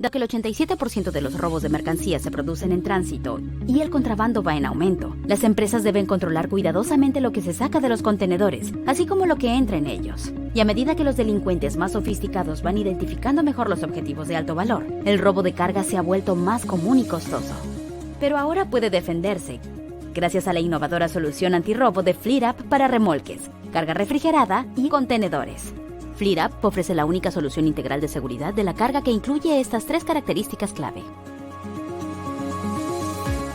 dado que el 87% de los robos de mercancías se producen en tránsito y el contrabando va en aumento. Las empresas deben controlar cuidadosamente lo que se saca de los contenedores, así como lo que entra en ellos. Y a medida que los delincuentes más sofisticados van identificando mejor los objetivos de alto valor, el robo de carga se ha vuelto más común y costoso. Pero ahora puede defenderse gracias a la innovadora solución antirrobo de FleetUp para remolques, carga refrigerada y contenedores. FleetUp ofrece la única solución integral de seguridad de la carga que incluye estas 3 características clave.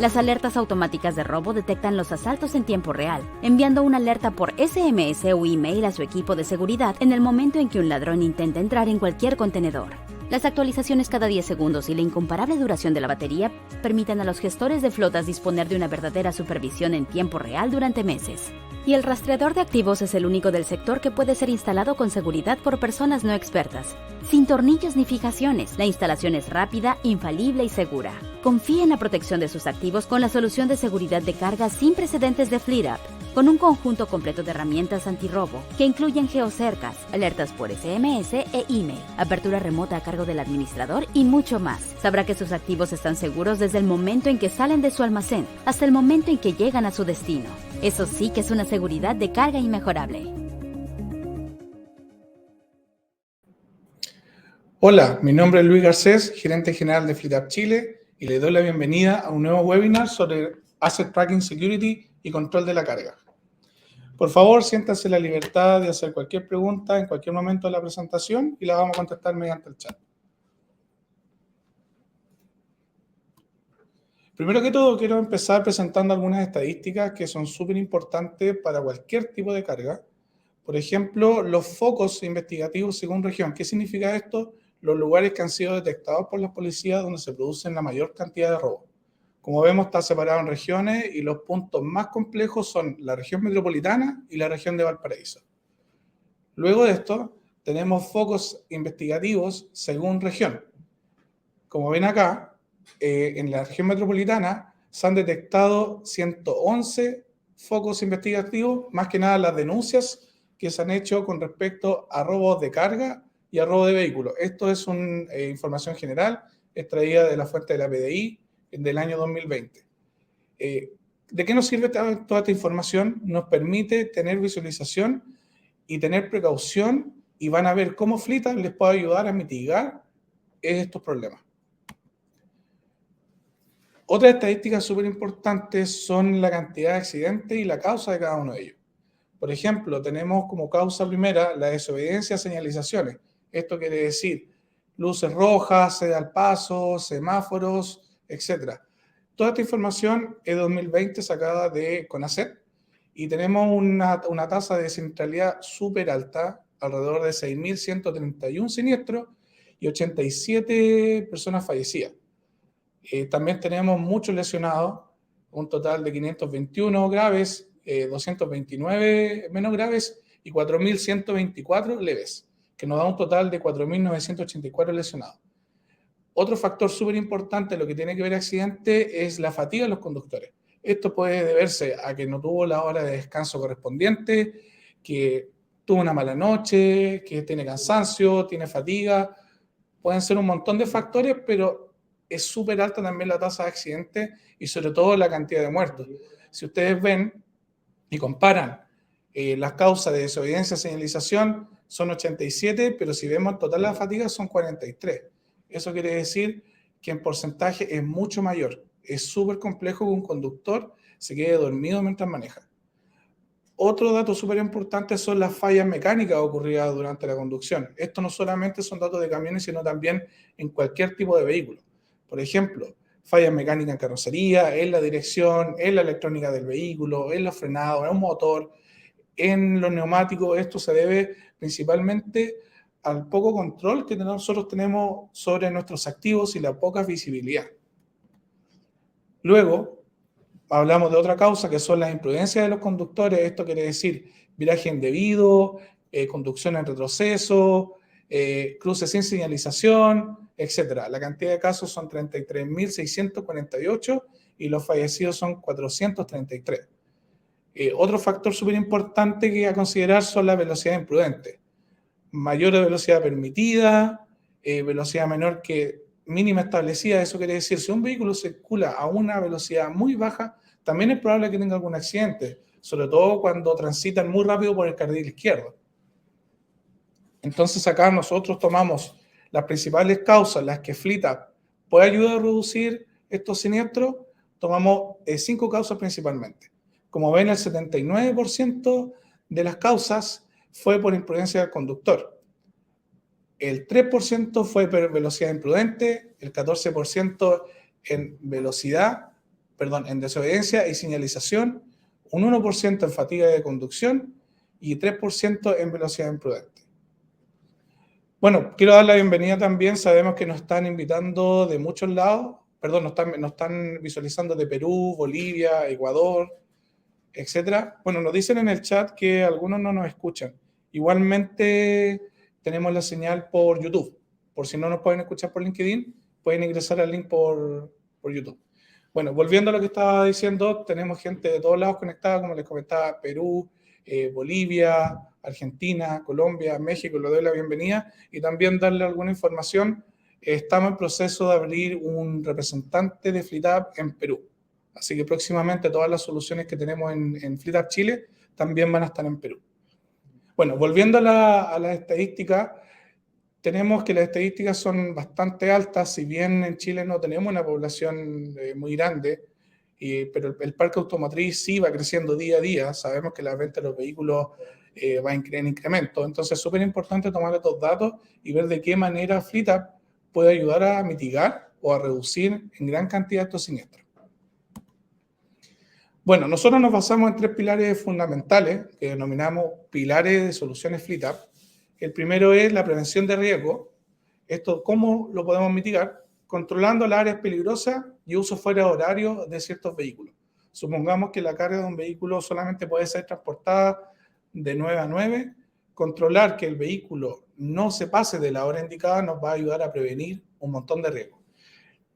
Las alertas automáticas de robo detectan los asaltos en tiempo real, enviando una alerta por SMS o email a su equipo de seguridad en el momento en que un ladrón intenta entrar en cualquier contenedor. Las actualizaciones cada 10 segundos y la incomparable duración de la batería permiten a los gestores de flotas disponer de una verdadera supervisión en tiempo real durante meses. Y el rastreador de activos es el único del sector que puede ser instalado con seguridad por personas no expertas. Sin tornillos ni fijaciones, la instalación es rápida, infalible y segura. Confíe en la protección de sus activos con la solución de seguridad de carga sin precedentes de FleetUp, con un conjunto completo de herramientas antirrobo que incluyen geocercas, alertas por SMS e email, apertura remota a cargo del administrador y mucho más. Sabrá que sus activos están seguros desde el momento en que salen de su almacén hasta el momento en que llegan a su destino. Eso sí que es una seguridad de carga inmejorable. Hola, mi nombre es Luis Garcés, gerente general de FleetUp Chile, y le doy la bienvenida a un nuevo webinar sobre Asset Tracking Security y control de la carga. Por favor, siéntase en la libertad de hacer cualquier pregunta en cualquier momento de la presentación y la vamos a contestar mediante el chat. Primero que todo, quiero empezar presentando algunas estadísticas que son súper importantes para cualquier tipo de carga. Por ejemplo, los focos investigativos según región. ¿Qué significa esto? Los lugares que han sido detectados por las policías donde se producen la mayor cantidad de robos. Como vemos, está separado en regiones y los puntos más complejos son la región metropolitana y la región de Valparaíso. Luego de esto, tenemos focos investigativos según región. Como ven acá, en la región metropolitana se han detectado 111 focos investigativos, más que nada las denuncias que se han hecho con respecto a robos de carga y a robo de vehículos. Esto es una información general extraída de la fuente de la PDI del año 2020. ¿De qué nos sirve toda esta información? Nos permite tener visualización y tener precaución, y van a ver cómo FleetUp les puede ayudar a mitigar estos problemas. Otras estadísticas súper importantes son la cantidad de accidentes y la causa de cada uno de ellos. Por ejemplo, tenemos como causa primera la desobediencia a señalizaciones. Esto quiere decir luces rojas, ceda al paso, semáforos, etc. Toda esta información es 2020 sacada de CONACET y tenemos una tasa de siniestralidad súper alta, alrededor de 6.131 siniestros y 87 personas fallecidas. También tenemos muchos lesionados, un total de 521 graves, 229 menos graves y 4.124 leves, que nos da un total de 4.984 lesionados. Otro factor súper importante, lo que tiene que ver accidente, es la fatiga de los conductores. Esto puede deberse a que no tuvo la hora de descanso correspondiente, que tuvo una mala noche, que tiene cansancio, tiene fatiga. Pueden ser un montón de factores, pero es súper alta también la tasa de accidentes y sobre todo la cantidad de muertos. Si ustedes ven y comparan las causas de desobediencia a señalización, son 87, pero si vemos el total de la fatiga son 43. Eso quiere decir que en porcentaje es mucho mayor. Es súper complejo que un conductor se quede dormido mientras maneja. Otro dato súper importante son las fallas mecánicas ocurridas durante la conducción. Esto no solamente son datos de camiones, sino también en cualquier tipo de vehículo. Por ejemplo, fallas mecánicas en carrocería, en la dirección, en la electrónica del vehículo, en los frenados, en un motor, en los neumáticos. Esto se debe principalmente al poco control que nosotros tenemos sobre nuestros activos y la poca visibilidad. Luego, hablamos de otra causa que son las imprudencias de los conductores. Esto quiere decir viraje indebido, conducción en retroceso, cruces sin señalización, etc. La cantidad de casos son 33.648 y los fallecidos son 433. Otro factor súper importante que a considerar son la velocidad imprudente. Mayor velocidad permitida, velocidad menor que mínima establecida. Eso quiere decir, si un vehículo circula a una velocidad muy baja, también es probable que tenga algún accidente, sobre todo cuando transitan muy rápido por el carril izquierdo. Entonces acá nosotros tomamos las principales causas, las que FleetUp puede ayudar a reducir estos siniestros, tomamos 5 causas principalmente. Como ven, el 79% de las causas fue por imprudencia del conductor. El 3% fue por velocidad imprudente, el 14% en en desobediencia y señalización, un 1% en fatiga de conducción y 3% en velocidad imprudente. Bueno, quiero dar la bienvenida también. Sabemos que nos están invitando de muchos lados, perdón, nos están visualizando de Perú, Bolivia, Ecuador, etcétera. Bueno, nos dicen en el chat que algunos no nos escuchan. Igualmente tenemos la señal por YouTube. Por si no nos pueden escuchar por LinkedIn, pueden ingresar al link por YouTube. Bueno, volviendo a lo que estaba diciendo, tenemos gente de todos lados conectada, como les comentaba, Perú, Bolivia, Argentina, Colombia, México, le doy la bienvenida y también darle alguna información. Estamos en proceso de abrir un representante de FleetUp en Perú. Así que próximamente todas las soluciones que tenemos en FleetUp Chile también van a estar en Perú. Bueno, volviendo a la estadística, tenemos que las estadísticas son bastante altas, si bien en Chile no tenemos una población muy grande, pero el parque automotriz sí va creciendo día a día. Sabemos que la venta de los vehículos va en incremento. Entonces es súper importante tomar estos datos y ver de qué manera FleetUp puede ayudar a mitigar o a reducir en gran cantidad estos siniestros. Bueno, nosotros nos basamos en 3 pilares fundamentales que denominamos pilares de soluciones FleetUp. El primero es la prevención de riesgo. Esto, ¿cómo lo podemos mitigar? Controlando las áreas peligrosas y uso fuera de horario de ciertos vehículos. Supongamos que la carga de un vehículo solamente puede ser transportada de 9 a 9. Controlar que el vehículo no se pase de la hora indicada nos va a ayudar a prevenir un montón de riesgos.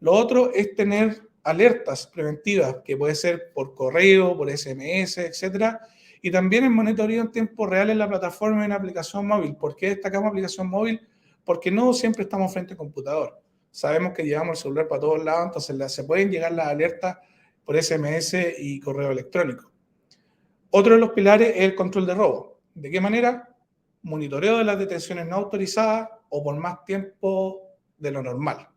Lo otro es tener alertas preventivas, que puede ser por correo, por SMS, etcétera, y también el monitoreo en tiempo real en la plataforma y en la aplicación móvil. ¿Por qué destacamos aplicación móvil? Porque no siempre estamos frente al computador. Sabemos que llevamos el celular para todos lados, entonces se pueden llegar las alertas por SMS y correo electrónico. Otro de los pilares es el control de robo. ¿De qué manera? Monitoreo de las detenciones no autorizadas o por más tiempo de lo normal.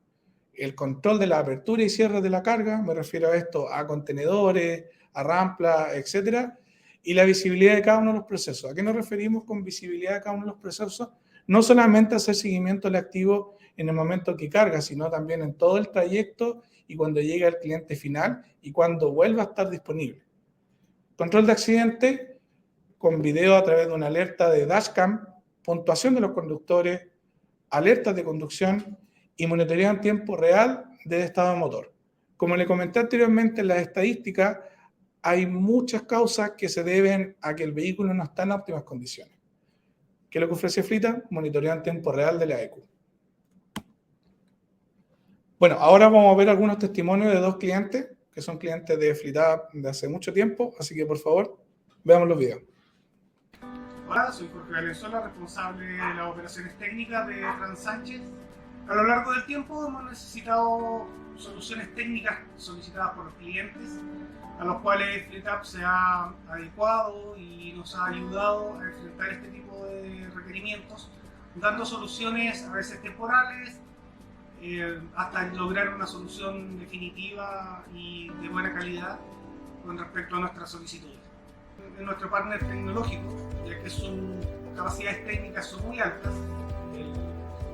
El control de la apertura y cierre de la carga, me refiero a esto, a contenedores, a ramplas, etcétera, y la visibilidad de cada uno de los procesos. ¿A qué nos referimos con visibilidad de cada uno de los procesos? No solamente hacer seguimiento del activo en el momento que carga, sino también en todo el trayecto y cuando llega al cliente final y cuando vuelva a estar disponible. Control de accidente con video a través de una alerta de dashcam, puntuación de los conductores, alertas de conducción y monitoreo en tiempo real del estado de motor. Como le comenté anteriormente, en las estadísticas hay muchas causas que se deben a que el vehículo no está en óptimas condiciones. ¿Qué es lo que ofrece FleetUp? Monitoreo en tiempo real de la ECU. Bueno, ahora vamos a ver algunos testimonios de 2 clientes, que son clientes de FleetUp de hace mucho tiempo, así que por favor, veamos los videos. Hola, soy Jorge Valenzuela, responsable de las operaciones técnicas de Transánchez. A lo largo del tiempo hemos necesitado soluciones técnicas solicitadas por los clientes, a los cuales FleetUp se ha adecuado y nos ha ayudado a enfrentar este tipo de requerimientos, dando soluciones a veces temporales, hasta lograr una solución definitiva y de buena calidad con respecto a nuestras solicitudes. En nuestro partner tecnológico, ya que sus capacidades técnicas son muy altas,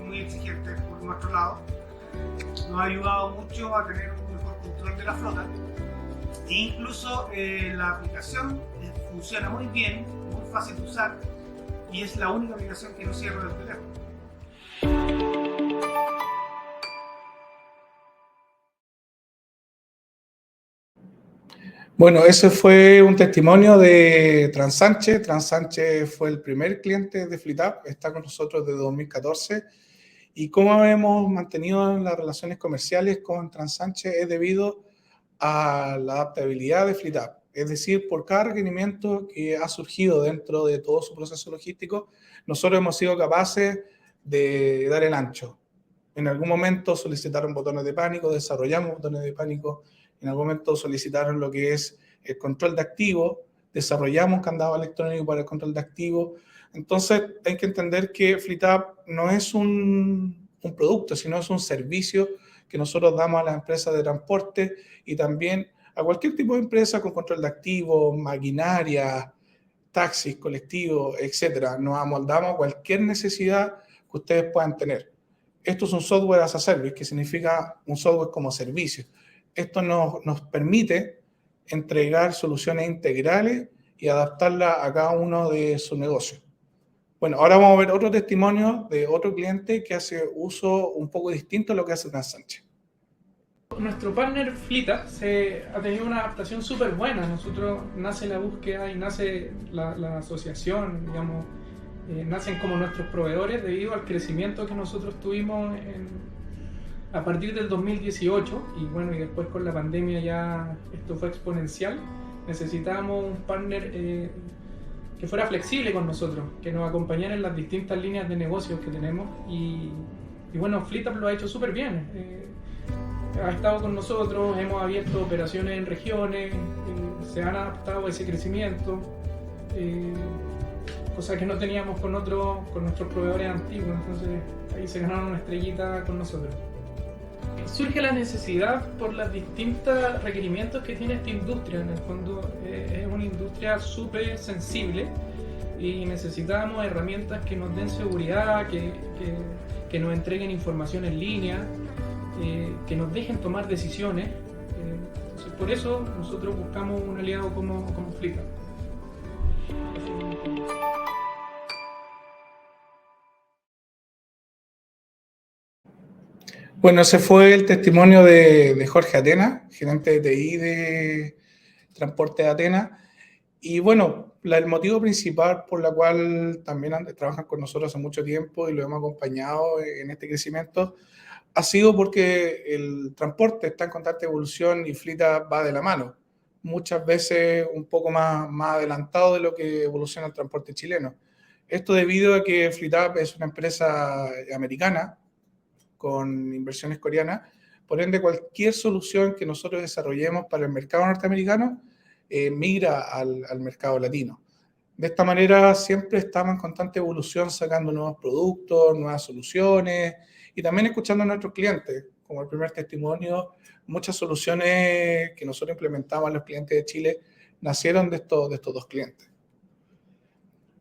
muy exigentes por nuestro lado, nos ha ayudado mucho a tener un mejor control de la flota e incluso la aplicación funciona muy bien, muy fácil de usar y es la única aplicación que no cierra el teléfono. Bueno, ese fue un testimonio de Transánchez. Transánchez fue el primer cliente de FleetUp, está con nosotros desde 2014. Y cómo hemos mantenido las relaciones comerciales con Transánchez es debido a la adaptabilidad de FleetUp. Es decir, por cada requerimiento que ha surgido dentro de todo su proceso logístico, nosotros hemos sido capaces de dar el ancho. En algún momento solicitaron botones de pánico, desarrollamos botones de pánico. En algún momento solicitaron lo que es el control de activos, desarrollamos candado electrónico para el control de activos. Entonces hay que entender que FleetUp no es un producto, sino es un servicio que nosotros damos a las empresas de transporte y también a cualquier tipo de empresa con control de activos, maquinaria, taxis, colectivos, etcétera. Nos amoldamos a cualquier necesidad que ustedes puedan tener. Esto es un software as a service, que significa un software como servicio. Esto nos permite entregar soluciones integrales y adaptarlas a cada uno de sus negocios. Bueno, ahora vamos a ver otro testimonio de otro cliente que hace uso un poco distinto a lo que hace Transánchez. Nuestro partner Flita ha tenido una adaptación súper buena. Nosotros nace la búsqueda y nace la asociación, digamos, nacen como nuestros proveedores debido al crecimiento que nosotros tuvimos a partir del 2018 y bueno, y después con la pandemia ya esto fue exponencial. Necesitábamos un partner que fuera flexible con nosotros, que nos acompañara en las distintas líneas de negocios que tenemos y bueno, FleetUp lo ha hecho súper bien. Ha estado con nosotros, hemos abierto operaciones en regiones, se han adaptado a ese crecimiento, cosa que no teníamos con nuestros proveedores antiguos, entonces ahí se ganaron una estrellita con nosotros. Surge la necesidad por los distintos requerimientos que tiene esta industria. En el fondo es una industria súper sensible y necesitamos herramientas que nos den seguridad, que nos entreguen información en línea, que nos dejen tomar decisiones. Entonces, por eso nosotros buscamos un aliado como FleetUp. Bueno, ese fue el testimonio de Jorge Atena, gerente de TI de Transporte de Atenas. Y bueno, el motivo principal por la cual también trabajan con nosotros hace mucho tiempo y lo hemos acompañado en este crecimiento ha sido porque el transporte está en constante evolución y FleetUp va de la mano. Muchas veces un poco más adelantado de lo que evoluciona el transporte chileno. Esto debido a que FleetUp es una empresa americana con inversiones coreanas, por ende cualquier solución que nosotros desarrollemos para el mercado norteamericano migra al mercado latino. De esta manera siempre estamos en constante evolución sacando nuevos productos, nuevas soluciones y también escuchando a nuestros clientes. Como el primer testimonio, muchas soluciones que nosotros implementamos a los clientes de Chile nacieron de estos dos clientes.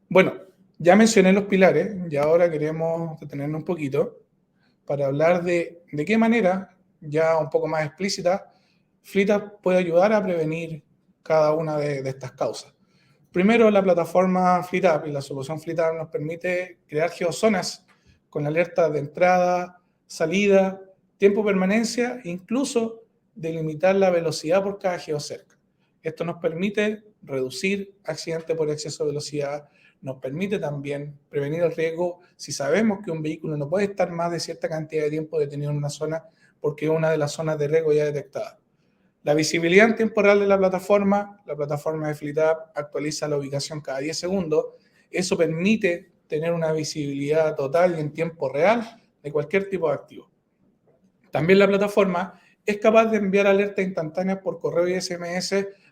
Bueno, ya mencioné los pilares y ahora queremos detenernos un poquito para hablar de qué manera, ya un poco más explícita, FleetUp puede ayudar a prevenir cada una de estas causas. Primero, la plataforma FleetUp y la solución FleetUp nos permite crear geozonas con alertas de entrada, salida, tiempo de permanencia e incluso delimitar la velocidad por cada geocerca. Esto nos permite reducir accidentes por exceso de velocidad, nos permite también prevenir el riesgo si sabemos que un vehículo no puede estar más de cierta cantidad de tiempo detenido en una zona porque es una de las zonas de riesgo ya detectada. La visibilidad en tiempo real de la plataforma de FleetUp actualiza la ubicación cada 10 segundos. Eso permite tener una visibilidad total y en tiempo real de cualquier tipo de activo. También la plataforma es capaz de enviar alertas instantáneas por correo y SMS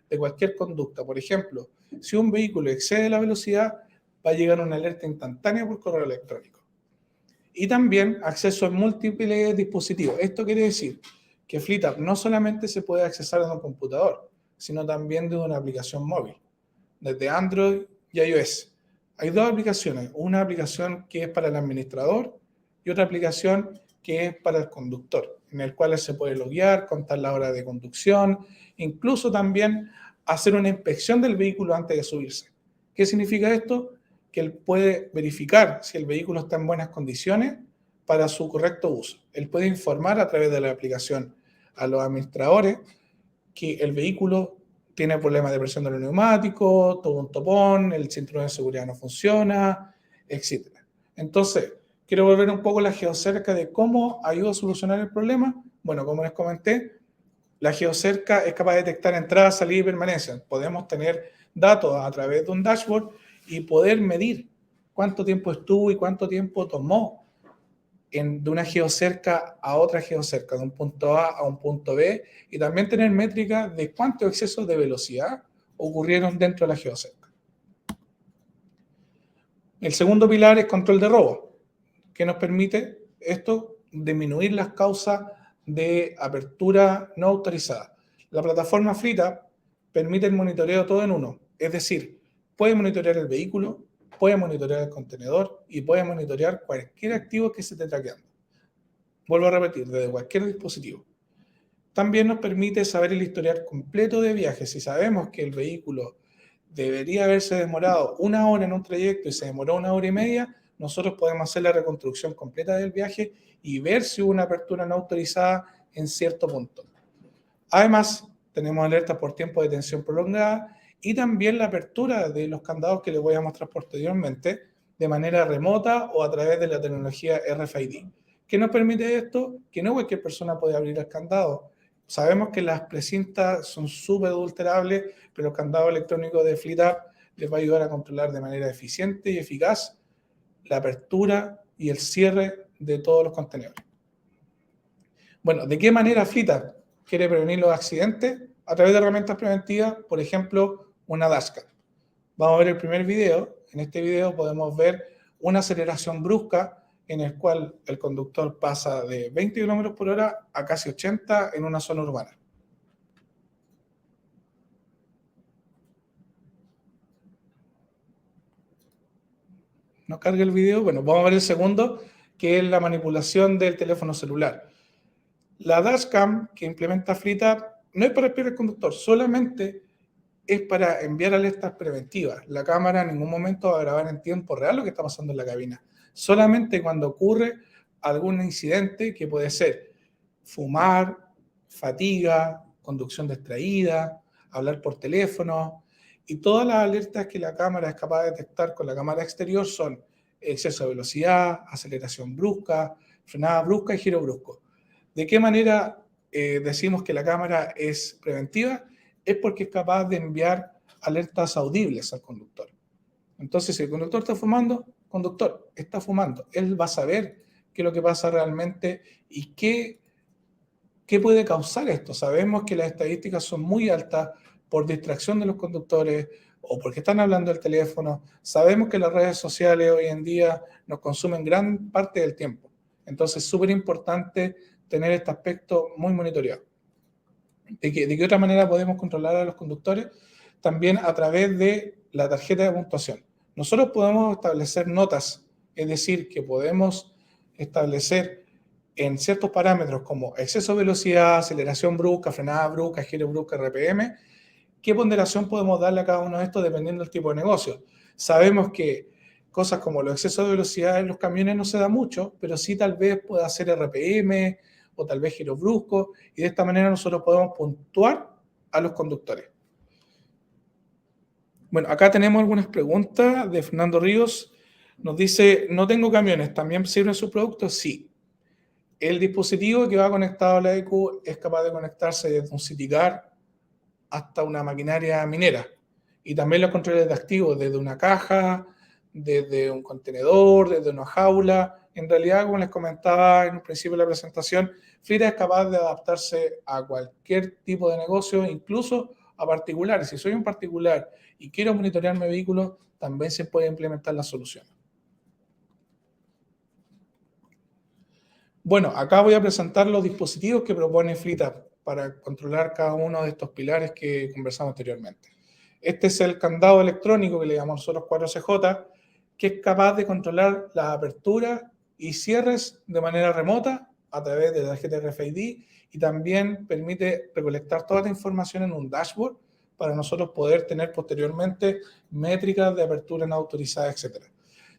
de cualquier conducta. Por ejemplo, si un vehículo excede la velocidad, va a llegar una alerta instantánea por correo electrónico. Y también acceso a múltiples dispositivos. Esto quiere decir que FleetUp no solamente se puede accesar desde un computador, sino también desde una aplicación móvil, desde Android y iOS. Hay dos aplicaciones, una aplicación que es para el administrador y otra aplicación que es para el conductor, en el cual se puede loguear, contar la hora de conducción, incluso también hacer una inspección del vehículo antes de subirse. ¿Qué significa esto? Que él puede verificar si el vehículo está en buenas condiciones para su correcto uso. Él puede informar a través de la aplicación a los administradores que el vehículo tiene problemas de presión de los neumáticos, tuvo un topón, el cinturón de seguridad no funciona, etc. Entonces, quiero volver un poco a la geocerca de cómo ayuda a solucionar el problema. Bueno, como les comenté, la geocerca es capaz de detectar entrada, salida y permanencia. Podemos tener datos a través de un dashboard y poder medir cuánto tiempo estuvo y cuánto tiempo tomó de una geocerca a otra geocerca, de un punto A a un punto B, y también tener métricas de cuántos excesos de velocidad ocurrieron dentro de la geocerca. El segundo pilar es control de robo, que nos permite esto disminuir las causas de apertura no autorizada. La plataforma Fleetup permite el monitoreo todo en uno, es decir, puede monitorear el vehículo, puede monitorear el contenedor y puede monitorear cualquier activo que se esté traqueando. Vuelvo a repetir, desde cualquier dispositivo. También nos permite saber el historial completo de viajes. Si sabemos que el vehículo debería haberse demorado 1 hora en un trayecto y se demoró 1 hora y media, nosotros podemos hacer la reconstrucción completa del viaje y ver si hubo una apertura no autorizada en cierto punto. Además, tenemos alertas por tiempo de detención prolongada y también la apertura de los candados que les voy a mostrar posteriormente de manera remota o a través de la tecnología RFID. ¿Qué nos permite esto? Que no cualquier persona puede abrir el candado. Sabemos que las precintas son súper adulterables, pero el candado electrónico de Fleetup les va a ayudar a controlar de manera eficiente y eficaz la apertura y el cierre de todos los contenedores. Bueno, ¿de qué manera Fleetup quiere prevenir los accidentes? A través de herramientas preventivas, por ejemplo, una dashcam. Vamos a ver el primer video. En este video podemos ver una aceleración brusca en el cual el conductor pasa de 20 km por hora a casi 80 en una zona urbana. ¿No carga el video? Bueno, vamos a ver el segundo, que es la manipulación del teléfono celular. La dashcam que implementa Fleetup no es para espiar al conductor, solamente es para enviar alertas preventivas. La cámara en ningún momento va a grabar en tiempo real lo que está pasando en la cabina. Solamente cuando ocurre algún incidente que puede ser fumar, fatiga, conducción distraída, hablar por teléfono, y todas las alertas que la cámara es capaz de detectar con la cámara exterior son exceso de velocidad, aceleración brusca, frenada brusca y giro brusco. ¿De qué manera decimos que la cámara es preventiva? Es porque es capaz de enviar alertas audibles al conductor. Entonces, si el conductor está fumando, conductor, está fumando. Él va a saber qué es lo que pasa realmente y qué puede causar esto. Sabemos que las estadísticas son muy altas por distracción de los conductores o porque están hablando del teléfono. Sabemos que las redes sociales hoy en día nos consumen gran parte del tiempo. Entonces, es súper importante tener este aspecto muy monitoreado. ¿De qué otra manera podemos controlar a los conductores? También a través de la tarjeta de puntuación. Nosotros podemos establecer notas, es decir, que podemos establecer en ciertos parámetros como exceso de velocidad, aceleración brusca, frenada brusca, giro brusca, RPM, qué ponderación podemos darle a cada uno de estos dependiendo del tipo de negocio. Sabemos que cosas como los excesos de velocidad en los camiones no se da mucho, pero sí tal vez pueda ser RPM o tal vez giro brusco, y de esta manera nosotros podemos puntuar a los conductores. Bueno, acá tenemos algunas preguntas de Fernando Ríos. Nos dice, no tengo camiones, ¿también sirven sus productos? Sí. El dispositivo que va conectado a la EQ es capaz de conectarse desde un CityCar hasta una maquinaria minera. Y también los controles de activos, desde una caja, desde un contenedor, desde una jaula. En realidad, como les comentaba en un principio de la presentación, Fleetup es capaz de adaptarse a cualquier tipo de negocio, incluso a particulares. Si soy un particular y quiero monitorear mi vehículo, también se puede implementar la solución. Bueno, acá voy a presentar los dispositivos que propone Fleetup para controlar cada uno de estos pilares que conversamos anteriormente. Este es el candado electrónico que le llamamos nosotros 4CJ, que es capaz de controlar las aperturas y cierres de manera remota a través de la tarjeta RFID y también permite recolectar toda la información en un dashboard para nosotros poder tener posteriormente métricas de apertura no autorizada, etc.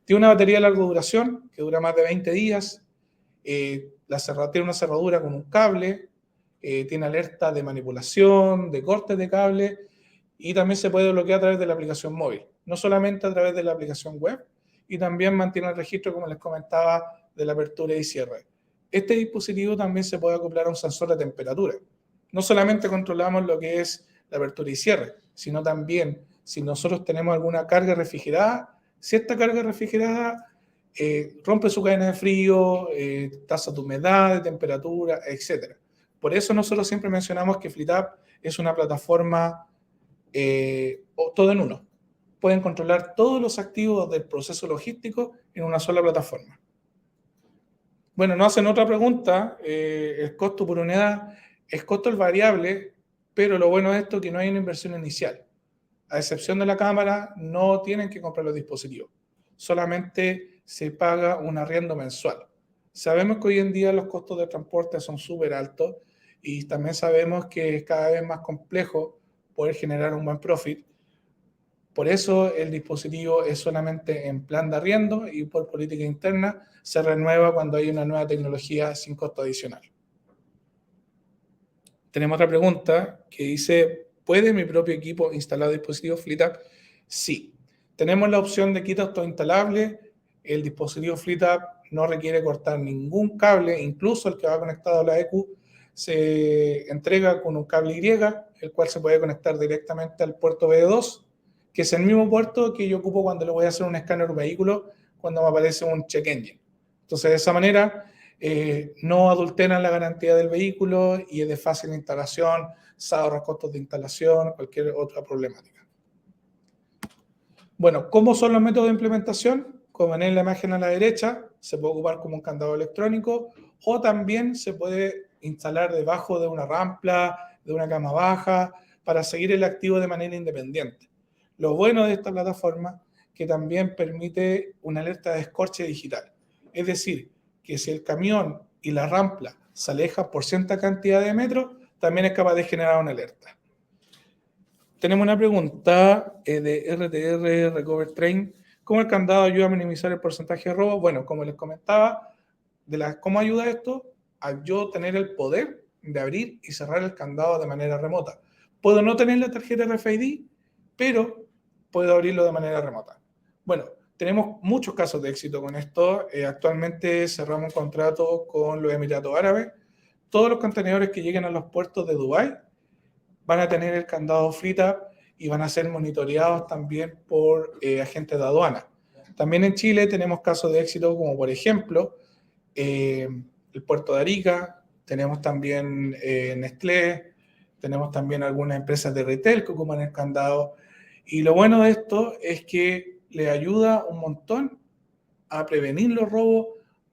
Tiene una batería de larga duración que dura más de 20 días. Tiene una cerradura con un cable, tiene alerta de manipulación, de cortes de cable y también se puede bloquear a través de la aplicación móvil, no solamente a través de la aplicación web, y también mantiene el registro, como les comentaba, de la apertura y cierre. Este dispositivo también se puede acoplar a un sensor de temperatura. No solamente controlamos lo que es la apertura y cierre, sino también si nosotros tenemos alguna carga refrigerada, si esta carga refrigerada rompe su cadena de frío, tasa de humedad, de temperatura, etc. Por eso nosotros siempre mencionamos que FleetUp es una plataforma todo en uno. Pueden controlar todos los activos del proceso logístico en una sola plataforma. Bueno, nos hacen otra pregunta. El costo por unidad. El costo es variable, pero lo bueno de esto es que no hay una inversión inicial. A excepción de la cámara, no tienen que comprar los dispositivos. Solamente se paga un arriendo mensual. Sabemos que hoy en día los costos de transporte son súper altos y también sabemos que es cada vez más complejo poder generar un buen profit. Por eso el dispositivo es solamente en plan de arriendo y por política interna se renueva cuando hay una nueva tecnología sin costo adicional. Tenemos otra pregunta que dice, ¿puede mi propio equipo instalar dispositivos FleetUp? Sí. Tenemos la opción de kit autoinstalable. El dispositivo FleetUp no requiere cortar ningún cable, incluso el que va conectado a la EQ se entrega con un cable Y, el cual se puede conectar directamente al puerto BD2, que es el mismo puerto que yo ocupo cuando le voy a hacer un escáner vehículo, cuando me aparece un check engine. Entonces, de esa manera, no adulteran la garantía del vehículo y es de fácil instalación, se ahorra costos de instalación, cualquier otra problemática. Bueno, ¿cómo son los métodos de implementación? Como ven en la imagen a la derecha, se puede ocupar como un candado electrónico o también se puede instalar debajo de una rampla, de una cama baja, para seguir el activo de manera independiente. Lo bueno de esta plataforma es que también permite una alerta de escorche digital. Es decir, que si el camión y la rampla se alejan por cierta cantidad de metros, también es capaz de generar una alerta. Tenemos una pregunta de RTR Recover Train. ¿Cómo el candado ayuda a minimizar el porcentaje de robo? Bueno, como les comentaba, ¿cómo ayuda esto? A yo tener el poder de abrir y cerrar el candado de manera remota. Puedo no tener la tarjeta RFID, pero puedo abrirlo de manera remota. Bueno, tenemos muchos casos de éxito con esto. Actualmente cerramos un contrato con los Emiratos Árabes. Todos los contenedores que lleguen a los puertos de Dubái van a tener el candado FleetUp y van a ser monitoreados también por agentes de aduana. También en Chile tenemos casos de éxito como, por ejemplo, el puerto de Arica, tenemos también Nestlé, tenemos también algunas empresas de retail que ocupan el candado. Y lo bueno de esto es que le ayuda un montón a prevenir los robos,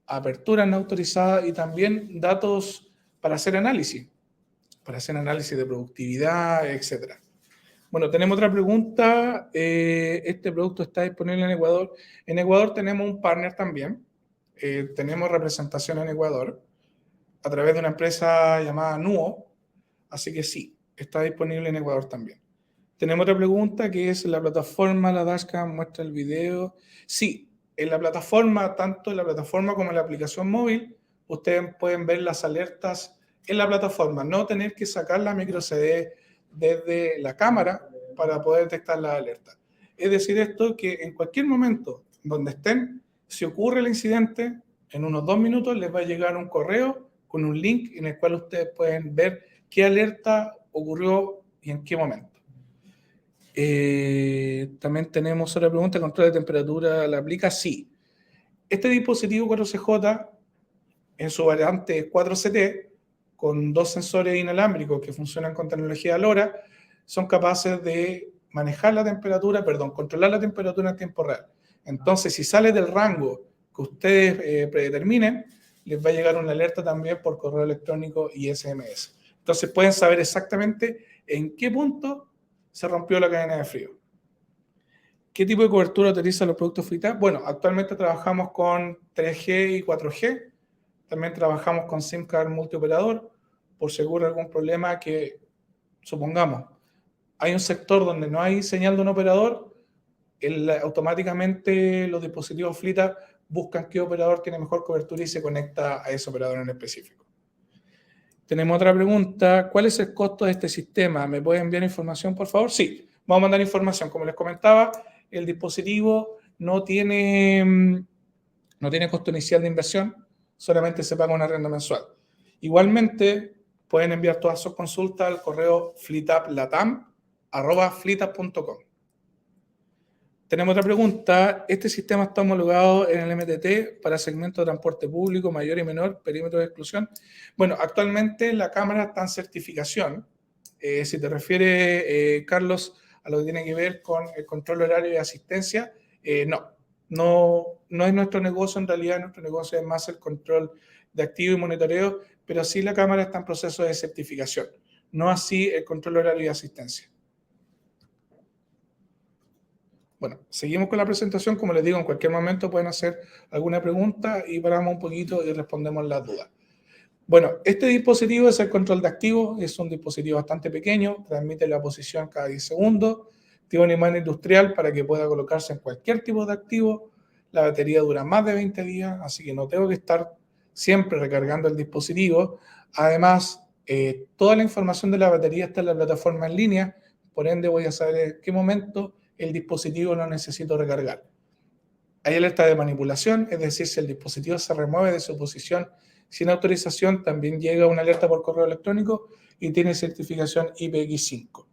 aperturas no autorizadas y también datos para hacer análisis de productividad, etc. Bueno, tenemos otra pregunta. Este producto está disponible en Ecuador. En Ecuador tenemos un partner también. Tenemos representación en Ecuador a través de una empresa llamada Nuo. Así que sí, está disponible en Ecuador también. Tenemos otra pregunta que es la plataforma, la dashcam muestra el video. Sí, en la plataforma, tanto en la plataforma como en la aplicación móvil, ustedes pueden ver las alertas en la plataforma, no tener que sacar la micro CD desde la cámara para poder detectar las alertas. Es decir, esto que en cualquier momento donde estén, si ocurre el incidente, en unos 2 minutos les va a llegar un correo con un link en el cual ustedes pueden ver qué alerta ocurrió y en qué momento. También tenemos otra pregunta, ¿control de temperatura la aplica? Sí. Este dispositivo 4CJ en su variante 4CT, con 2 sensores inalámbricos que funcionan con tecnología LoRa, son capaces de controlar la temperatura en tiempo real. Entonces, si sale del rango que ustedes predeterminen, les va a llegar una alerta también por correo electrónico y SMS. Entonces, pueden saber exactamente en qué punto se rompió la cadena de frío. ¿Qué tipo de cobertura utilizan los productos FleetUp? Bueno, actualmente trabajamos con 3G y 4G. También trabajamos con SIM card multioperador, por si ocurre algún problema que, supongamos, hay un sector donde no hay señal de un operador, automáticamente los dispositivos FleetUp buscan qué operador tiene mejor cobertura y se conecta a ese operador en específico. Tenemos otra pregunta. ¿Cuál es el costo de este sistema? ¿Me puede enviar información, por favor? Sí, vamos a mandar información. Como les comentaba, el dispositivo no tiene costo inicial de inversión, solamente se paga un arriendo mensual. Igualmente, pueden enviar todas sus consultas al correo fleetuplatam@fleetup.com. Tenemos otra pregunta. ¿Este sistema está homologado en el MTT para segmento de transporte público, mayor y menor, perímetro de exclusión? Bueno, actualmente la cámara está en certificación. Si te refieres, Carlos, a lo que tiene que ver con el control horario de asistencia, no es nuestro negocio. En realidad, nuestro negocio es más el control de activo y monitoreo, pero sí la cámara está en proceso de certificación, no así el control horario de asistencia. Bueno, seguimos con la presentación. Como les digo, en cualquier momento pueden hacer alguna pregunta y paramos un poquito y respondemos las dudas. Bueno, este dispositivo es el control de activo. Es un dispositivo bastante pequeño, transmite la posición cada 10 segundos. Tiene un imán industrial para que pueda colocarse en cualquier tipo de activo. La batería dura más de 20 días, así que no tengo que estar siempre recargando el dispositivo. Además, toda la información de la batería está en la plataforma en línea, por ende voy a saber en qué momento el dispositivo lo necesito recargar. Hay alerta de manipulación, es decir, si el dispositivo se remueve de su posición sin autorización, también llega una alerta por correo electrónico y tiene certificación IPX5.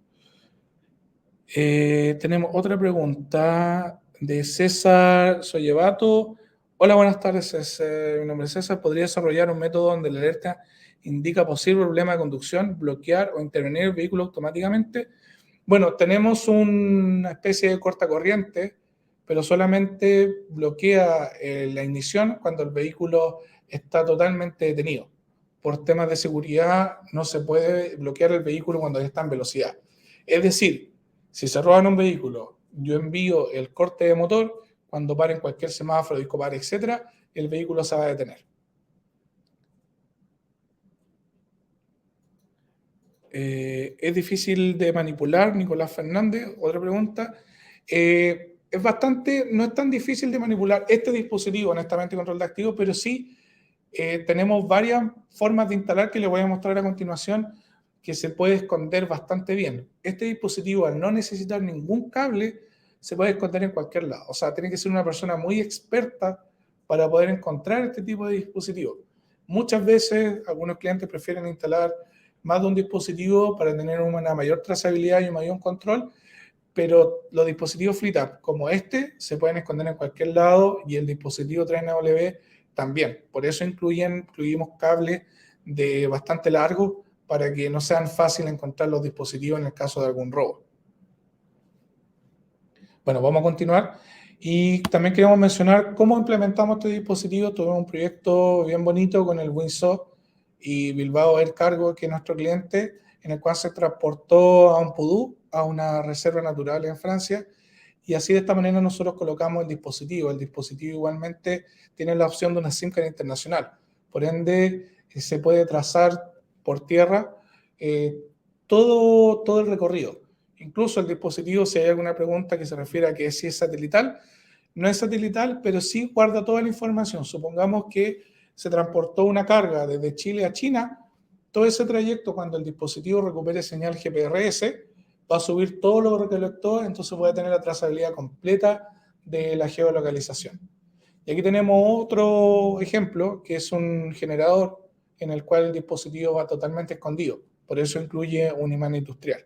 Tenemos otra pregunta de César Sollevato. Hola, buenas tardes, mi nombre es César. ¿Podría desarrollar un método donde la alerta indica posible problema de conducción, bloquear o intervenir el vehículo automáticamente? Bueno, tenemos una especie de cortacorriente, pero solamente bloquea la ignición cuando el vehículo está totalmente detenido. Por temas de seguridad no se puede bloquear el vehículo cuando está en velocidad. Es decir, si se roban un vehículo, yo envío el corte de motor, cuando paren cualquier semáforo, discopar, etc., el vehículo se va a detener. ¿Es difícil de manipular? Nicolás Fernández, otra pregunta. No es tan difícil de manipular este dispositivo, honestamente, control de activos, pero sí tenemos varias formas de instalar que les voy a mostrar a continuación, que se puede esconder bastante bien. Este dispositivo, al no necesitar ningún cable, se puede esconder en cualquier lado. O sea, tiene que ser una persona muy experta para poder encontrar este tipo de dispositivo. Muchas veces algunos clientes prefieren instalar más de un dispositivo para tener una mayor trazabilidad y un mayor control, pero los dispositivos FleetUp como este se pueden esconder en cualquier lado y el dispositivo 3NW también. Por eso incluimos cables de bastante largo para que no sean fáciles encontrar los dispositivos en el caso de algún robo. Bueno, vamos a continuar. Y también queremos mencionar cómo implementamos este dispositivo. Tuvimos un proyecto bien bonito con el Winsoft y Bilbao Air Cargo, que es nuestro cliente, en el cual se transportó a un Poudou, a una reserva natural en Francia, y así de esta manera nosotros colocamos el dispositivo. El dispositivo igualmente tiene la opción de una SIM card internacional, por ende se puede trazar por tierra todo el recorrido. Incluso el dispositivo, si hay alguna pregunta que se refiere a que si es satelital, no es satelital, pero sí guarda toda la información. Supongamos que se transportó una carga desde Chile a China, todo ese trayecto, cuando el dispositivo recupere señal GPRS, va a subir todo lo que recolectó, entonces puede tener la trazabilidad completa de la geolocalización. Y aquí tenemos otro ejemplo, que es un generador en el cual el dispositivo va totalmente escondido. Por eso incluye un imán industrial.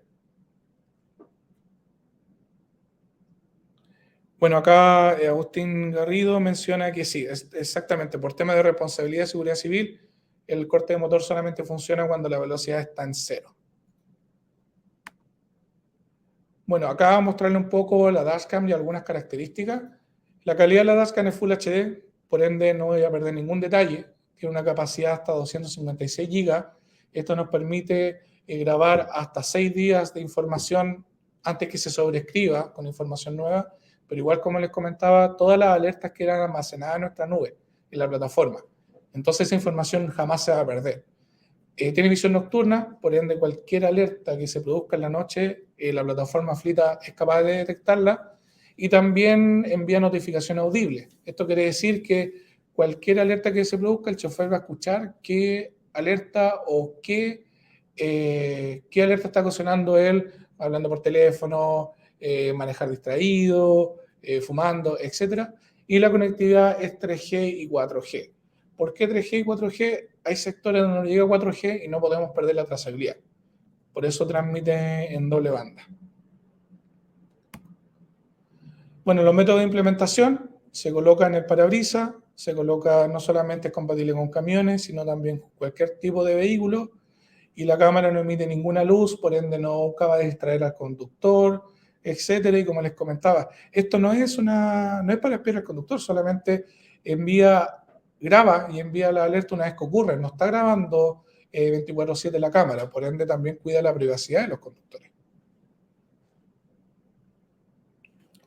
Bueno, acá Agustín Garrido menciona que sí, exactamente, por tema de responsabilidad y seguridad civil, el corte de motor solamente funciona cuando la velocidad está en 0. Bueno, acá voy a mostrarle un poco la dashcam y algunas características. La calidad de la dashcam es Full HD, por ende no voy a perder ningún detalle. Tiene una capacidad hasta 256 GB. Esto nos permite grabar hasta 6 días de información antes que se sobreescriba con información nueva. Pero igual, como les comentaba, todas las alertas que eran almacenadas en nuestra nube, en la plataforma. Entonces esa información jamás se va a perder. Tiene visión nocturna, por ende cualquier alerta que se produzca en la noche, la plataforma Flita es capaz de detectarla y también envía notificación audible. Esto quiere decir que cualquier alerta que se produzca, el chofer va a escuchar qué alerta o qué alerta está ocasionando él, hablando por teléfono, manejar distraído, fumando, etc. Y la conectividad es 3G y 4G. ¿Por qué 3G y 4G? Hay sectores donde no llega 4G y no podemos perder la trazabilidad. Por eso transmite en doble banda. Bueno, los métodos de implementación se coloca en el parabrisas, se coloca no solamente es compatible con camiones, sino también con cualquier tipo de vehículo, y la cámara no emite ninguna luz, por ende no acaba de distraer al conductor, etcétera. Y como les comentaba, esto no es para espiar al conductor, solamente graba y envía la alerta una vez que ocurre, no está grabando 24/7 la cámara, por ende también cuida la privacidad de los conductores.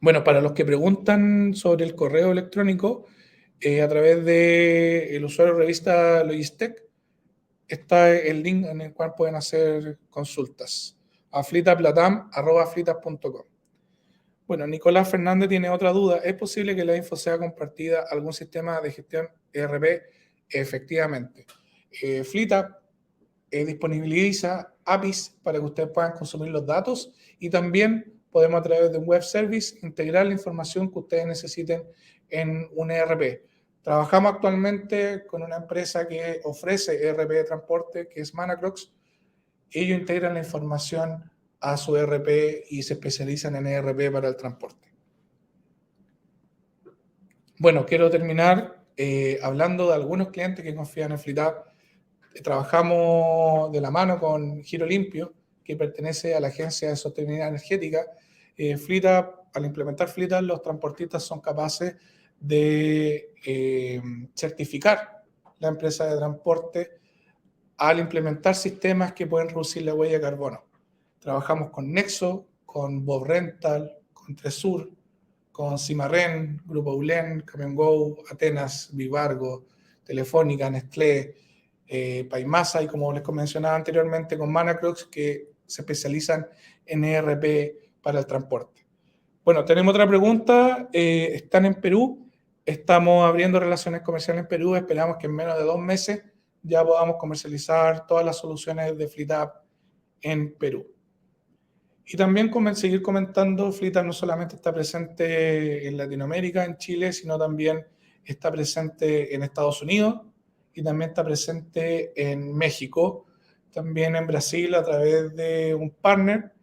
Bueno, para los que preguntan sobre el correo electrónico, a través del usuario revista Logistec, está el link en el cual pueden hacer consultas a fleetaplatam@fleetap.com. Bueno, Nicolás Fernández tiene otra duda. ¿Es posible que la info sea compartida a algún sistema de gestión ERP? Efectivamente. Fleetap disponibiliza APIs para que ustedes puedan consumir los datos, y también podemos a través de un web service integrar la información que ustedes necesiten en un ERP. Trabajamos actualmente con una empresa que ofrece ERP de transporte, que es Manacrox. Ellos integran la información a su ERP y se especializan en ERP para el transporte. Bueno, quiero terminar hablando de algunos clientes que confían en Fleetap. Trabajamos de la mano con Giro Limpio, que pertenece a la Agencia de Sostenibilidad Energética. Fleetap, al implementar Fleetap, los transportistas son capaces de certificar la empresa de transporte al implementar sistemas que pueden reducir la huella de carbono. Trabajamos con Nexo, con Bob Rental, con Tresur, con Cimarren, Grupo Ulen, Camion Go, Atenas, Vivargo, Telefónica, Nestlé, Paimasa, y como les mencionaba anteriormente, con Manacrox, que se especializan en ERP para el transporte. Bueno, tenemos otra pregunta. Están en Perú. Estamos abriendo relaciones comerciales en Perú. Esperamos que en menos de 2 meses ya podamos comercializar todas las soluciones de Fleetap en Perú. Y también seguir comentando, Fleetap no solamente está presente en Latinoamérica, en Chile, sino también está presente en Estados Unidos y también está presente en México, también en Brasil a través de un partner.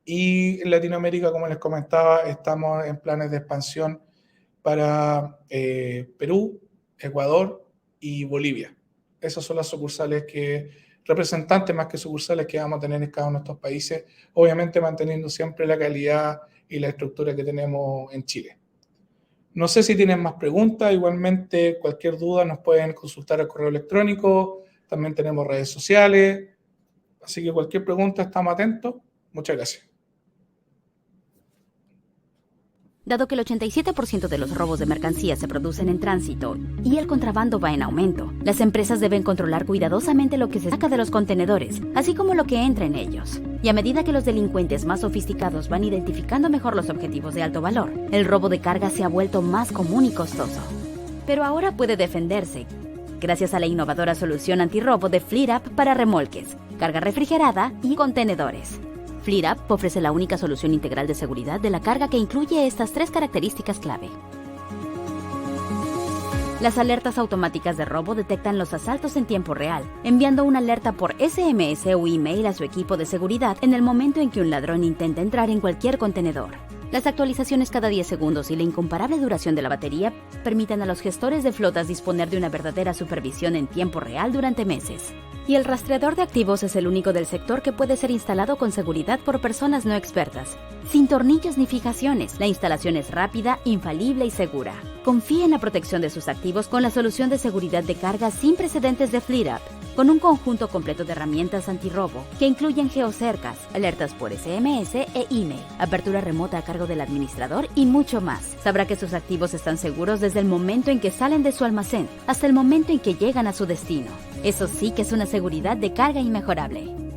Y en Latinoamérica, como les comentaba, estamos en planes de expansión para Perú, Ecuador y Bolivia. Esas son las sucursales representantes más que sucursales que vamos a tener en cada uno de estos países, obviamente manteniendo siempre la calidad y la estructura que tenemos en Chile. No sé si tienen más preguntas, igualmente cualquier duda nos pueden consultar al correo electrónico, también tenemos redes sociales, así que cualquier pregunta estamos atentos. Muchas gracias. Dado que el 87% de los robos de mercancías se producen en tránsito y el contrabando va en aumento, las empresas deben controlar cuidadosamente lo que se saca de los contenedores, así como lo que entra en ellos. Y a medida que los delincuentes más sofisticados van identificando mejor los objetivos de alto valor, el robo de carga se ha vuelto más común y costoso. Pero ahora puede defenderse, gracias a la innovadora solución antirrobo de Fleetap para remolques, carga refrigerada y contenedores. Fleetap ofrece la única solución integral de seguridad de la carga que incluye estas 3 características clave. Las alertas automáticas de robo detectan los asaltos en tiempo real, enviando una alerta por SMS o email a su equipo de seguridad en el momento en que un ladrón intenta entrar en cualquier contenedor. Las actualizaciones cada 10 segundos y la incomparable duración de la batería permiten a los gestores de flotas disponer de una verdadera supervisión en tiempo real durante meses. Y el rastreador de activos es el único del sector que puede ser instalado con seguridad por personas no expertas. Sin tornillos ni fijaciones, la instalación es rápida, infalible y segura. Confíe en la protección de sus activos con la solución de seguridad de carga sin precedentes de Fleetap, con un conjunto completo de herramientas antirrobo que incluyen geocercas, alertas por SMS e email, apertura remota a cargo del administrador y mucho más. Sabrá que sus activos están seguros desde el momento en que salen de su almacén hasta el momento en que llegan a su destino. Eso sí que es una seguridad de carga inmejorable.